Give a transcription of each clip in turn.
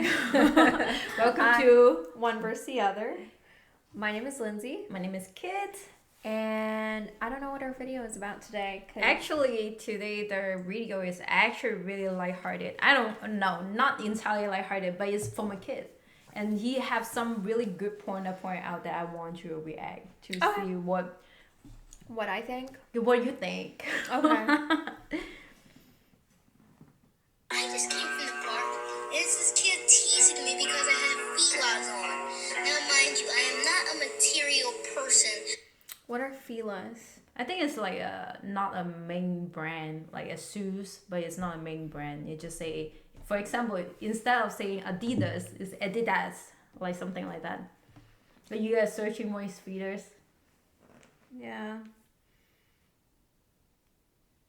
Hi. Welcome to One versus the Other. My name is Lindsay. My name is Kit. And I don't know what our video is about today. Actually, today the video is actually really lighthearted. I don't know, not entirely lighthearted, but it's for my kid. And he have some really good point out that I want you to react to see what I think. What you think. Okay. I just came from the park, and it's this kid teasing me because I have feelers on. Now, mind you, I am not a material person. What are Filas? I think it's like not a main brand, like a shoes, but it's not a main brand. You just say, for example, instead of saying Adidas, it's Adidas, like something like that. But you guys searching moist feeders. Yeah.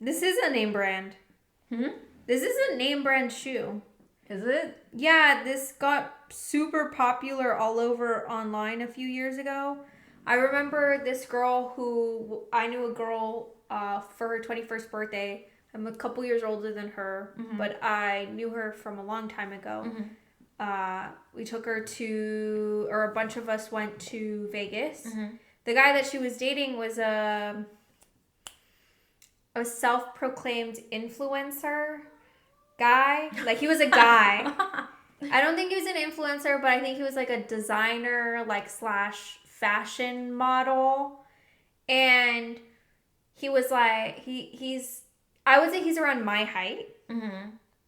This is a name brand. This is a name brand shoe. Is it? Yeah, this got super popular all over online a few years ago. I remember this girl I knew a girl for her 21st birthday. I'm a couple years older than her, but I knew her from a long time ago. We took her a bunch of us went to Vegas. The guy that she was dating was a self-proclaimed influencer guy. Like, he was a guy. I don't think he was an influencer, but I think he was like a designer, like / fashion model. And he was like, I would say he's around my height,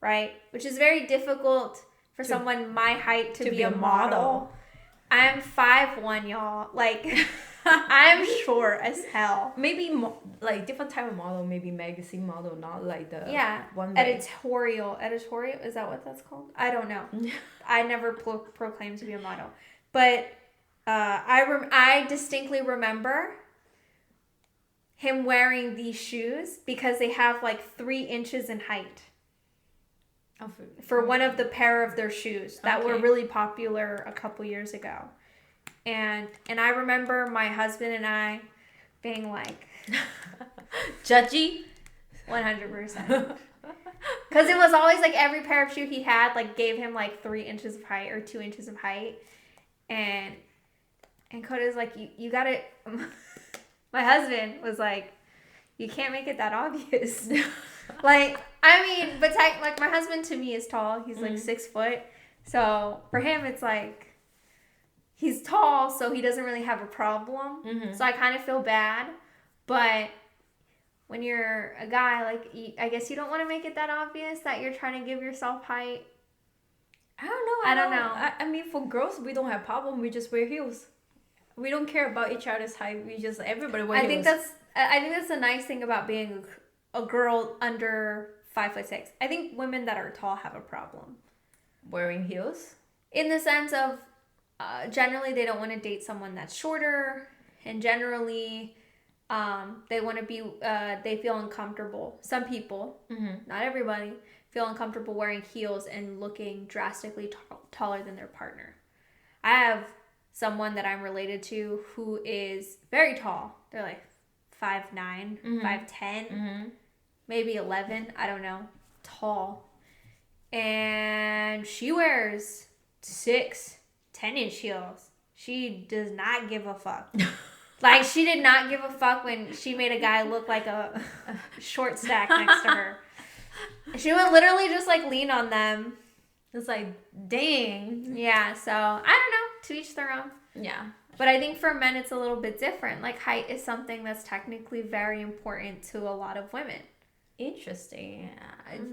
right? Which is very difficult for someone my height to be a model. I'm 5'1", y'all. Like, I'm short as hell. Maybe like different type of model, maybe magazine model, not like the one editorial. Is that what that's called? I don't know. I never proclaimed to be a model, but I distinctly remember him wearing these shoes because they have like 3 inches in height. For one of the pair of their shoes that were really popular a couple years ago. And I remember my husband and I being like judgy 100%. Because it was always like every pair of shoe he had like gave him like 3 inches of height or 2 inches of height. And Coda's like, you gotta my husband was like, you can't make it that obvious. Like, I mean, but like my husband to me is tall. He's like 6 foot. So for him, it's like he's tall, so he doesn't really have a problem. So I kind of feel bad. But when you're a guy, like, I guess you don't want to make it that obvious that you're trying to give yourself height. I don't know. I mean, for girls, we don't have problem. We just wear heels. We don't care about each other's height. Everybody wear heels. I think that's the nice thing about being a girl under 5'6". I think women that are tall have a problem wearing heels. In the sense of, generally they don't want to date someone that's shorter, and generally, they want to be. They feel uncomfortable. Some people, not everybody, feel uncomfortable wearing heels and looking drastically taller than their partner. I have someone that I'm related to who is very tall. They're like 5'9", 5'10", maybe 11. I don't know. Tall. And she wears 6, 10-inch heels. She does not give a fuck. Like, she did not give a fuck when she made a guy look like a short stack next to her. She would literally just, like, lean on them. It's like, dang. Yeah, so, I don't know. To each their own. Yeah. But I think for men, it's a little bit different. Like, height is something that's technically very important to a lot of women. Interesting.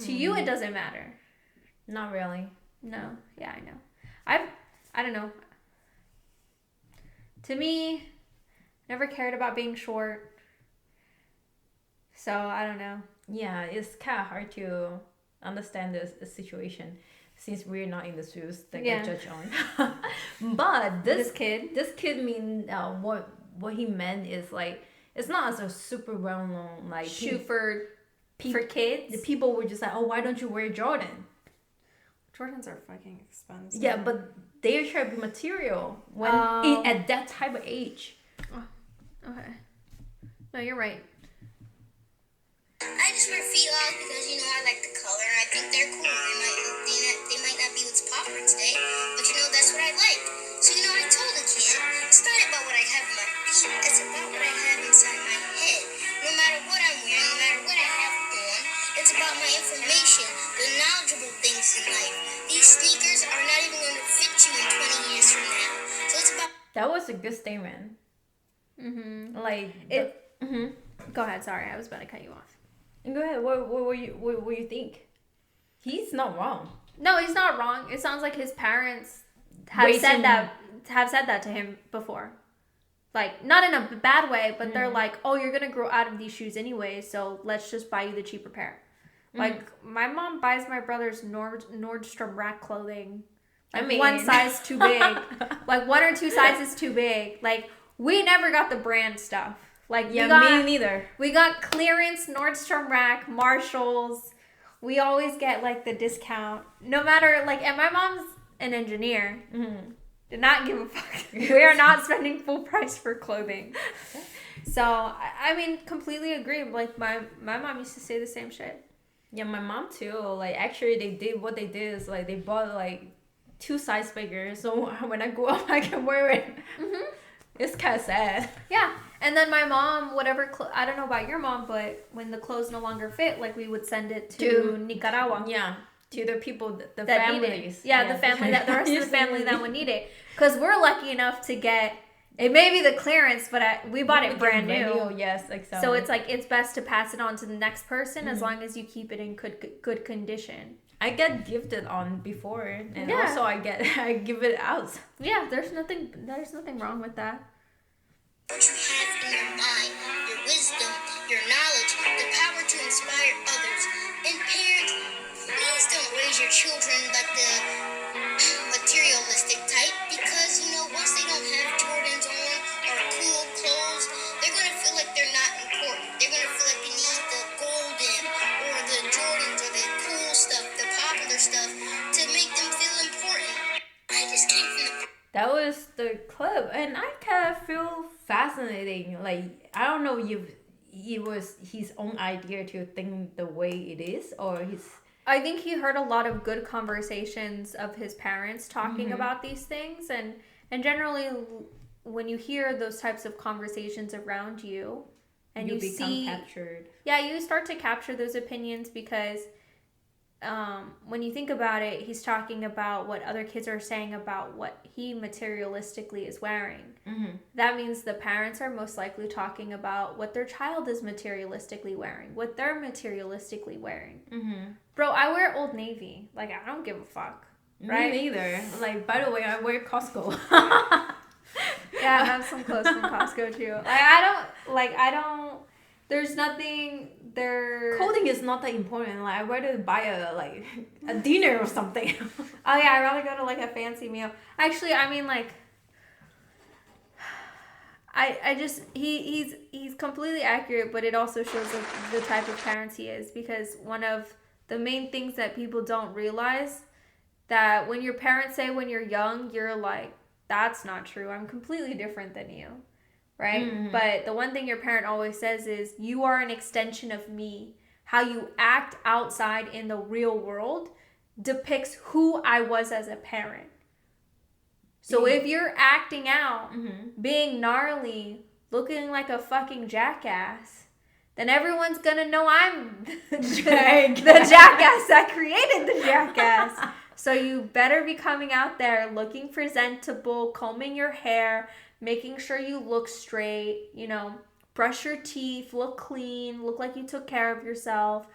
To you, it doesn't matter. Not really. No. Yeah, I know. I don't know. To me, never cared about being short. So, I don't know. Yeah, it's kind of hard to understand the situation since we're not in the shoes that get judged on. But this kid mean what he meant is like, it's not as a super well known like shoe for kids. The people were just like, oh, why don't you wear Jordan? Jordans are fucking expensive. Yeah, but they should be material when at that type of age. Oh, okay. No, you're right. I just wear feelers because, I like the color and I think they're cool. They might not be what's popular today. the knowledgeable things in life. These sneakers are not even going to fit you in 20 years from now. So it's about... That was a good statement. Like it. Go ahead. Sorry, I was about to cut you off. Go ahead. What you think? He's not wrong. No, he's not wrong. It sounds like his parents have said that to him before. Like, not in a bad way, but they're like, oh, you're going to grow out of these shoes anyway, so let's just buy you the cheaper pair. Like, my mom buys my brother's Nordstrom Rack clothing. Like, one size too big. Like, 1 or 2 sizes too big. Like, we never got the brand stuff. Like, me neither. We got clearance, Nordstrom Rack, Marshalls. We always get, like, the discount. No matter, like, and my mom's an engineer. Did not give a fuck. We are not spending full price for clothing. So, I mean, completely agree. Like, my mom used to say the same shit. Yeah, my mom too. Like, actually, what they did is, like, they bought, like, 2 size bigger. So, when I grow up, I can wear it. It's kind of sad. Yeah. And then my mom, I don't know about your mom, but when the clothes no longer fit, like, we would send it to Nicaragua. Yeah. To the people, the that families. Yeah, the family, the rest of the family that would need it. Because we're lucky enough to get, it may be the clearance, but we bought it brand new. Yes, exactly. So it's like, it's best to pass it on to the next person as long as you keep it in good condition. I get gifted on before, and also I give it out. Yeah, there's nothing wrong with that. What you have in your mind, your wisdom, your knowledge, the power to inspire others. And parents, please don't raise your children like the materialistic type, because, you know, once they don't have Jordans on or cool clothes, they're going to feel like they're not important. They're going to feel like they need the golden or the Jordans or the cool stuff, the popular stuff, to make them feel important. I just came from the... That was the clip, and I kind of feel fascinating. Like, I don't know if it was his own idea to think the way it is, or I think he heard a lot of good conversations of his parents talking about these things, and generally, when you hear those types of conversations around you, and you become captured. Yeah, you start to capture those opinions because when you think about it, he's talking about what other kids are saying about what he materialistically is wearing. That means the parents are most likely talking about what their child is materialistically wearing, what they're materialistically wearing. Bro, I wear Old Navy. Like, I don't give a fuck. Right? Me neither. Like, by the way, I wear Costco. Yeah, I have some clothes from Costco too. I don't. There's nothing there. Clothing is not that important. Like, I'd rather buy a dinner or something. Oh yeah, I'd rather go to like a fancy meal. Actually, I mean, like, I just he's completely accurate, but it also shows the type of parents he is, because one of the main things that people don't realize, that when your parents say when you're young, you're like, that's not true. I'm completely different than you. Right? But the one thing your parent always says is, you are an extension of me. How you act outside in the real world depicts who I was as a parent. So if you're acting out, being gnarly, looking like a fucking jackass, then everyone's gonna know I'm the jackass that created the jackass. So you better be coming out there looking presentable, combing your hair, making sure you look straight, you know, brush your teeth, look clean, look like you took care of yourself,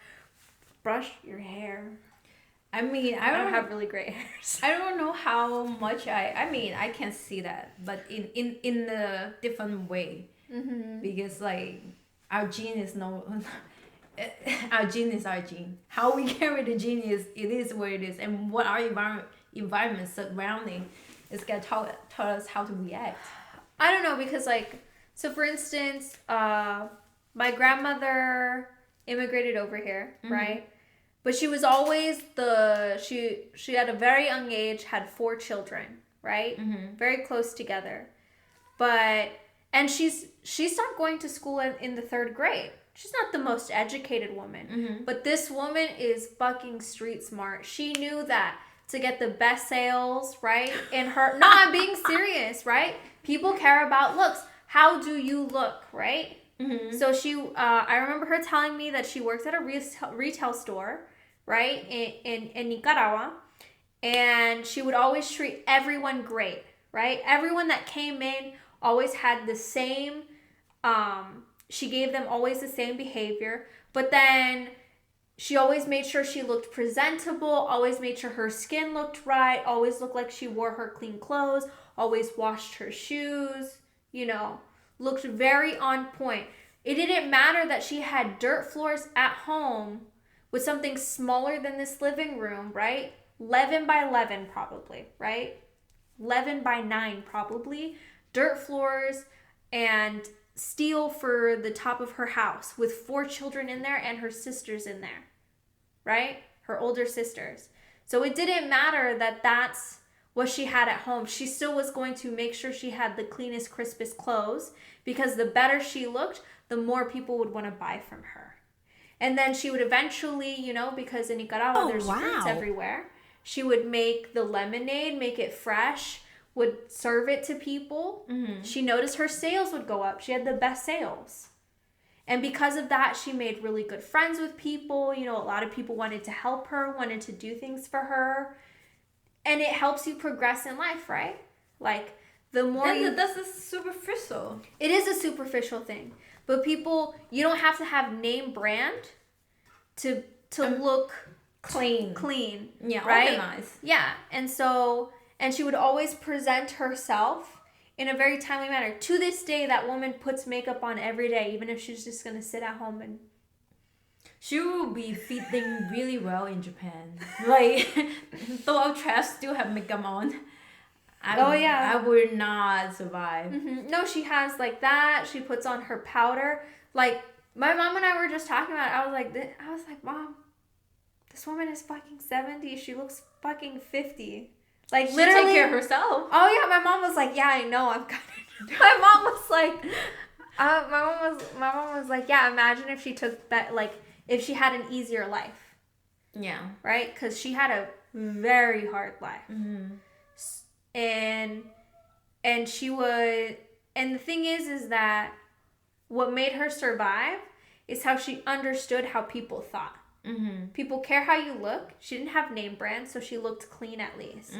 brush your hair. I mean, I don't have really great hairs. I don't know how much I can see that, but in a different way. Because, like, our gene is our gene is our gene. How we carry the gene it is what it is, and what our environment surrounding is gonna tell us how to react. I don't know, because, like, so for instance, my grandmother immigrated over here, right? But she was always she at a very young age had 4 children, right? Very close together. And she stopped going to school in the 3rd grade. She's not the most educated woman, but this woman is fucking street smart. She knew that to get the best sales, right? No, I'm being serious, right? People care about looks. How do you look, right? So I remember her telling me that she works at a retail store, right, in Nicaragua. And she would always treat everyone great, right? Everyone that came in always had the same, she gave them always the same behavior. But then she always made sure she looked presentable, always made sure her skin looked right, always looked like she wore her clean clothes, always washed her shoes, you know, looked very on point. It didn't matter that she had dirt floors at home with something smaller than this living room, right? 11 by 11 probably, right? 11 by 9 probably. Dirt floors and steel for the top of her house with 4 children in there and her sisters in there, right? Her older sisters. So it didn't matter that that's what she had at home. She still was going to make sure she had the cleanest, crispest clothes, because the better she looked, the more people would want to buy from her. And then she would eventually, you know, because in Nicaragua there's fruits everywhere, she would make the lemonade, make it fresh, would serve it to people. She noticed her sales would go up. She had the best sales. And because of that, she made really good friends with people. You know, a lot of people wanted to help her, wanted to do things for her. And it helps you progress in life, right? Like, the more that's a superficial. It is a superficial thing. But people, you don't have to have name brand to look clean. Yeah, right? organized. Yeah. And she would always present herself in a very timely manner. To this day, that woman puts makeup on every day, even if she's just going to sit at home and... She will be fitting really well in Japan. Like, though our trash still have makeup on. I would not survive. No, she has like that. She puts on her powder. Like, my mom and I were just talking about it. I was like, Mom, this woman is fucking 70. She looks fucking 50. Like, she literally take care of herself. Oh yeah, my mom was like, yeah, I know. I'm kind of. My mom was like, my mom was like, yeah. Imagine if she took that, like, if she had an easier life. Yeah. Right, because she had a very hard life. And she would, and the thing is that what made her survive is how she understood how people thought. People care how you look. She didn't have name brand, so she looked clean at least.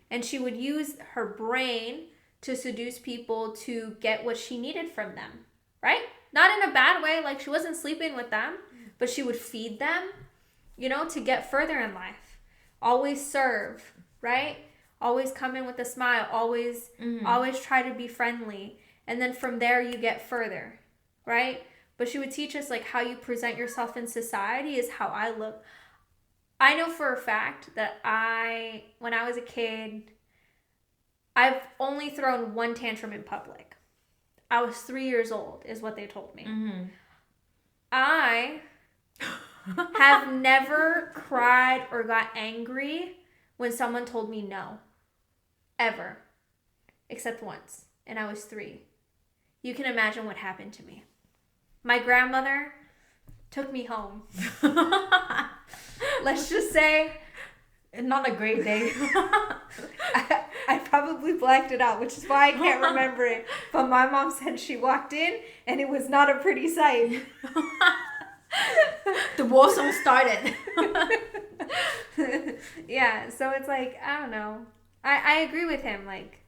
And she would use her brain to seduce people to get what she needed from them, right? Not in a bad way, like she wasn't sleeping with them, but she would feed them, you know, to get further in life. Always serve, right? Always come in with a smile. Always try to be friendly. And then from there, you get further, right? But she would teach us, like, how you present yourself in society is how I look. I know for a fact that when I was a kid, I've only thrown one tantrum in public. I was 3 years old, is what they told me. I have never cried or got angry when someone told me no. Ever. Except once. And I was 3. You can imagine what happened to me. My grandmother took me home. Let's just say, not a great day. I probably blacked it out, which is why I can't remember it. But my mom said she walked in and it was not a pretty sight. The war song started. Yeah, so it's like, I don't know. I agree with him. Like,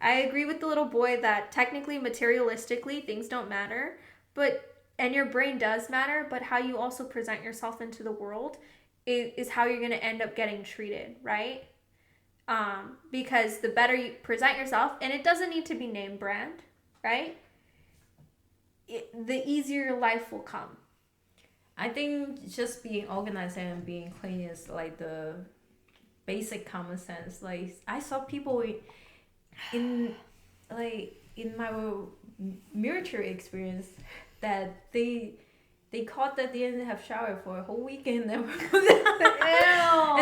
I agree with the little boy that technically, materialistically, things don't matter. And your brain does matter, but how you also present yourself into the world is how you're going to end up getting treated, right? Because the better you present yourself, and it doesn't need to be name brand, right? The easier your life will come. I think just being organized and being clean is like the basic common sense. Like, I saw people in my military experience that they caught that they didn't have shower for a whole weekend, and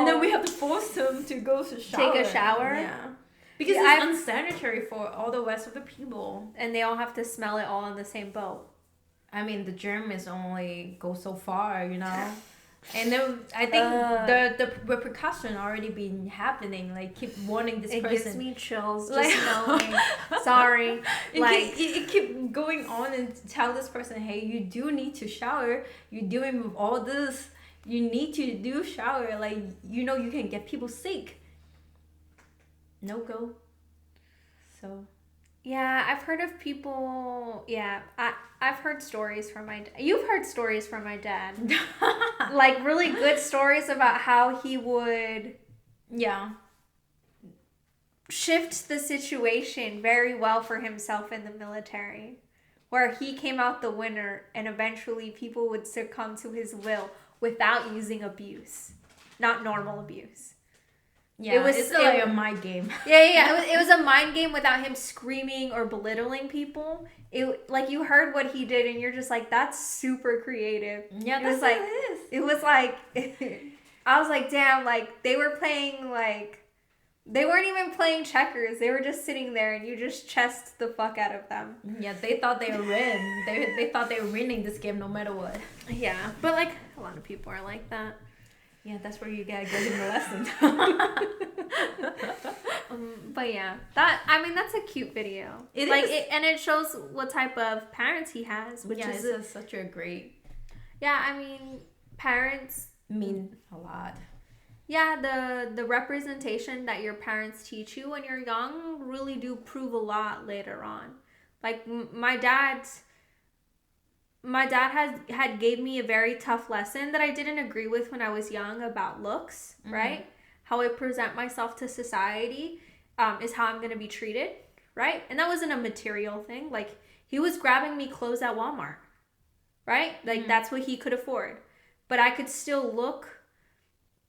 then we have to force them to go to shower. Take a shower? Yeah. Because it's unsanitary for all the rest of the people. And they all have to smell it all in the same boat. I mean, the germ is only go so far, you know? And then I think the repercussion already been happening. Like, keep warning this person. It gives me chills just knowing. Sorry. It keep going on and tell this person, hey, you do need to shower. You're dealing with all this. You need to do shower. Like, you know, you can get people sick. No go. So. Yeah, I've heard of people. Yeah, I've heard stories from my. You've heard stories from my dad. Like really good stories about how he would. Yeah. Shift the situation very well for himself in the military, where he came out the winner and eventually people would succumb to his will without using abuse, not normal abuse. Yeah, it's like a mind game. Yeah. It was a mind game without him screaming or belittling people. It like you heard what he did and you're just like, that's super creative. Yeah, that's what it is. It was like, I was like, damn, like they were playing like. They weren't even playing checkers. They were just sitting there and you just chessed the fuck out of them. Yeah, they thought they were win. They thought they were winning this game no matter what. Yeah, but like a lot of people are like that. Yeah, that's where you gotta give him a lesson. But yeah, that's a cute video. It like is. And it shows what type of parents he has, which is such a great. Yeah, I mean, parents mean a lot. Yeah, the representation that your parents teach you when you're young really do prove a lot later on. Like my dad had gave me a very tough lesson that I didn't agree with when I was young about looks, right? How I present myself to society is how I'm going to be treated, right? And that wasn't a material thing. Like he was grabbing me clothes at Walmart, right? Like that's what he could afford. But I could still look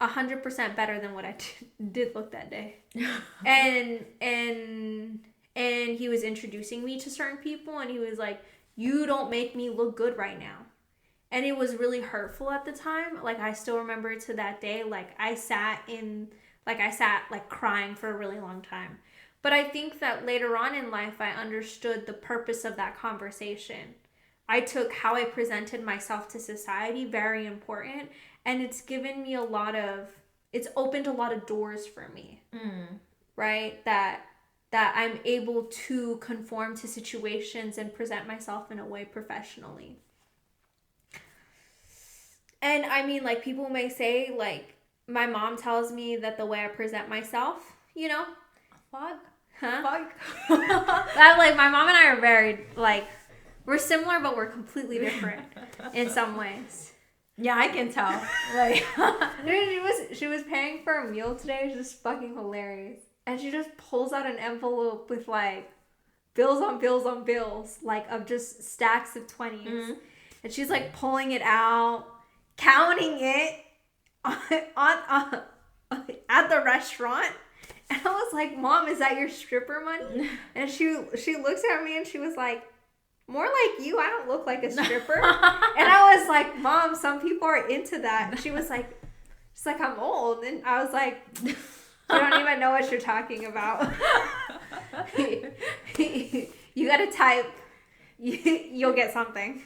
100% better than what I did look that day. and he was introducing me to certain people and he was like, you don't make me look good right now. And it was really hurtful at the time. Like I still remember to that day, like I sat crying for a really long time. But I think that later on in life, I understood the purpose of that conversation. I took how I presented myself to society very important. And it's given me it's opened a lot of doors for me, right? That I'm able to conform to situations and present myself in a way professionally. And I mean, like people may say, like my mom tells me that the way I present myself, you know, fuck. That like my mom and I are very like we're similar, but we're completely different in some ways. Yeah, I can tell. Like, she was paying for a meal today. It was just fucking hilarious. And she just pulls out an envelope with like bills on bills on bills, like of just stacks of 20s. And she's like pulling it out, counting it on at the restaurant. And I was like, Mom, is that your stripper money? And she looks at me and she was like, more like you, I don't look like a stripper. And I was like, Mom, some people are into that. And she's like, I'm old. And I was like, you don't even know what you're talking about. You gotta type, you'll get something.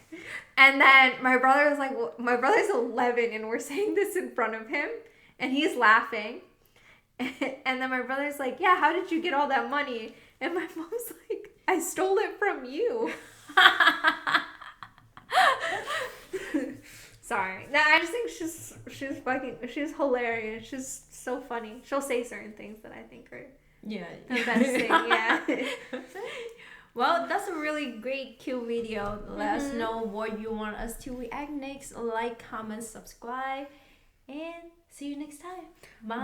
And then my brother was like, well, my brother's 11 and we're saying this in front of him. And he's laughing. And then my brother's like, yeah, how did you get all that money? And my mom's like, I stole it from you. Sorry. No, I just think she's hilarious. She's so funny. She'll say certain things that I think are the best thing. Yeah. Well, that's a really great, cute video. Let us know what you want us to react next. Like, comment, subscribe, and see you next time. Bye.